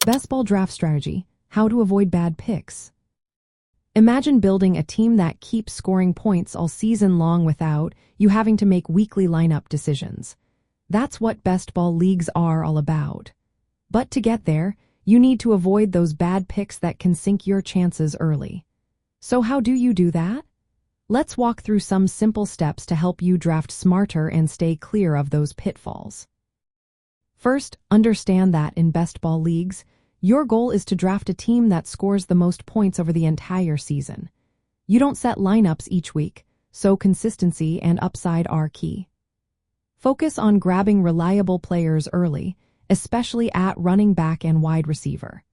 Best ball draft strategy: how to avoid bad picks. Imagine building a team that keeps scoring points all season long without you having to make weekly lineup decisions. That's what best ball leagues are all about. But to get there, you need to avoid those bad picks that can sink your chances early. So how do you do that? Let's walk through some simple steps to help you draft smarter and stay clear of those pitfalls. First, understand that in best ball leagues, your goal is to draft a team that scores the most points over the entire season. You don't set lineups each week, so consistency and upside are key. Focus on grabbing reliable players early, especially at running back and wide receiver.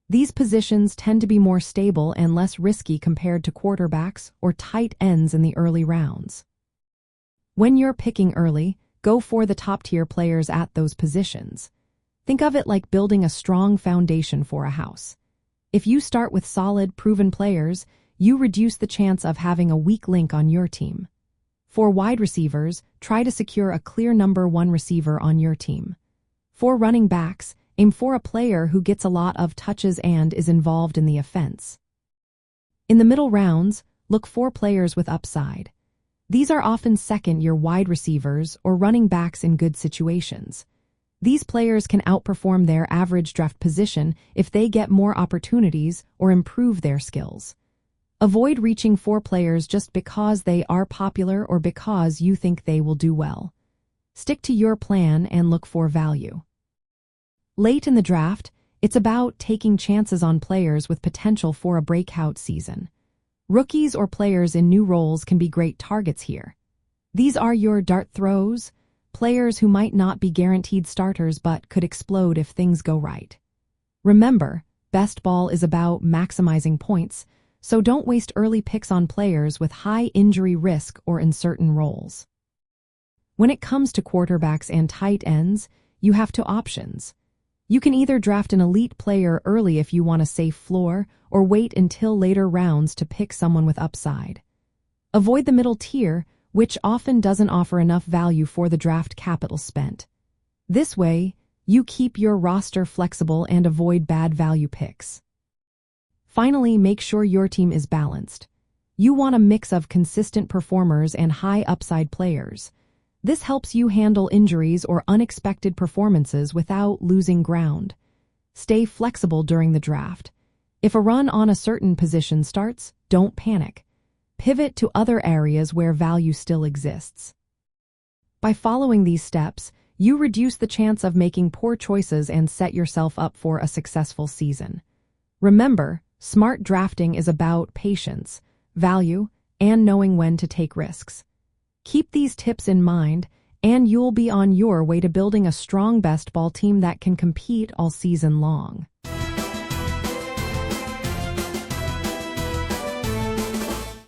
These positions tend to be more stable and less risky compared to quarterbacks or tight ends in the early rounds. When you're picking early, go for the top-tier players at those positions. Think of it like building a strong foundation for a house. If you start with solid, proven players, you reduce the chance of having a weak link on your team. For wide receivers, try to secure a clear number one receiver on your team. For running backs, aim for a player who gets a lot of touches and is involved in the offense. In the middle rounds, look for players with upside. These are often second-year wide receivers or running backs in good situations. These players can outperform their average draft position if they get more opportunities or improve their skills. Avoid reaching for players just because they are popular or because you think they will do well. Stick to your plan and look for value. Late in the draft, it's about taking chances on players with potential for a breakout season. Rookies or players in new roles can be great targets here. These are your dart throws, players who might not be guaranteed starters but could explode if things go right. Remember, best ball is about maximizing points, so don't waste early picks on players with high injury risk or in certain roles. When it comes to quarterbacks and tight ends, you have two options. You can either draft an elite player early if you want a safe floor, or wait until later rounds to pick someone with upside. Avoid the middle tier, which often doesn't offer enough value for the draft capital spent. This way, you keep your roster flexible and avoid bad value picks. Finally, make sure your team is balanced. You want a mix of consistent performers and high upside players. This helps you handle injuries or unexpected performances without losing ground. Stay flexible during the draft. If a run on a certain position starts, don't panic. Pivot to other areas where value still exists. By following these steps, you reduce the chance of making poor choices and set yourself up for a successful season. Remember, smart drafting is about patience, value, and knowing when to take risks. Keep these tips in mind, and you'll be on your way to building a strong best ball team that can compete all season long.